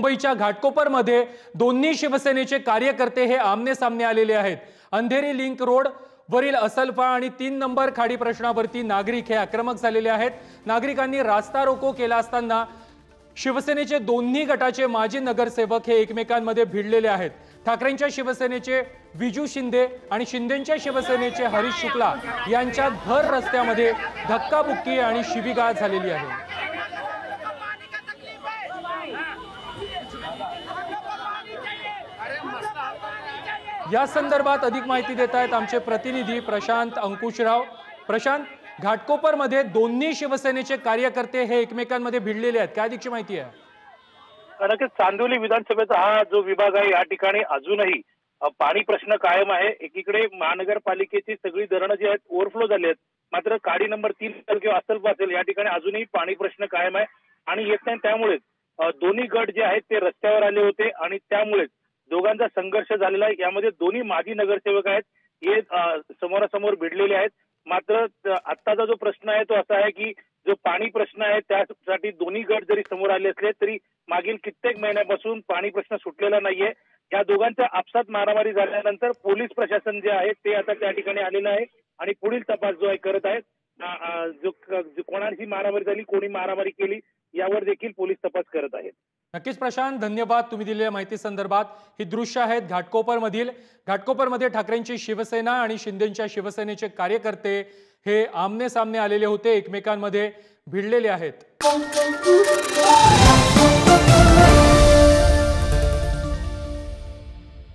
मुंबईच्या घाटकोपरमध्ये दोन्ही शिवसेनेचे कार्यकर्ते हे आमने सामने आलेले आहेत। अंधेरी लिंक रोड वरील असलफा आणि 3 नंबर खाडी प्रश्नावरती नागरिक हे आक्रमक झालेले आहेत। नागरिकांनी रास्ता रोको केला असताना शिवसेनेचे दोन्ही गटाचे माजी नगरसेवक हे एकमेकांमध्ये भिडलेले आहेत। ठाकरेंच्या शिवसेनेचे विजू शिंदे आणि शिंदेंच्या शिवसेनेचे हरीश शुक्ला यांच्यात भर रस्त्यामध्ये धक्काबुक्की आणि शिवीगाळ झालेली आहे। या संदर्भात अधिक माहिती देत आहेत आमचे प्रतिनिधी प्रशांत अंकुशराव। प्रशांत, घाटकोपरमध्ये दोन्ही शिवसेनेचे कार्यकर्ते हे एकमेकांमध्ये भिडलेले आहेत, काय अधिकची माहिती आहे? नक्कीच चांदिवली विधानसभेचा हा जो विभाग आहे या ठिकाणी अजूनही पाणी प्रश्न कायम आहे। एकीकडे महानगरपालिकेची सगळी धरणं जी आहेत ओव्हरफ्लो झाली आहेत, मात्र काडी नंबर 3 किंवा असलफा असेल या ठिकाणी अजूनही पाणी प्रश्न कायम आहे आणि येत नाही। त्यामुळे दोन्ही गट जे आहेत ते रस्त्यावर आले होते आणि त्यामुळे दोघांचा संघर्ष झालेला आहे। यामध्ये दोन्ही माजी नगरसेवक आहेत हे समोरासमोर भिडलेले आहेत। मात्र आत्ताचा जो प्रश्न आहे तो असा आहे की जो पाणी प्रश्न आहे त्यासाठी दोन्ही गट जरी समोर आले असले तरी मागील कित्येक महिन्यापासून पाणी प्रश्न सुटलेला नाहीये। या दोघांच्या आपसात मारामारी झाल्यानंतर पोलीस प्रशासन जे आहे ते आता त्या ठिकाणी आलेलं आहे आणि पुढील तपास जो आहे करत आहेत। जो कोणाची मारामारी झाली, कोणी मारामारी केली यावर देखील पोलीस तपास करत आहेत। नक्कीच प्रशांत, धन्यवाद तुम्ही दिलेल्या माहिती संदर्भात। ही दृश्य आहेत घाटकोपरमध्ये ठाकरेंची शिवसेना आणि शिंदेंच्या शिवसेनेचे कार्यकर्ते हे आमने सामने आलेले होते, एकमेकांमध्ये भिडलेले आहेत।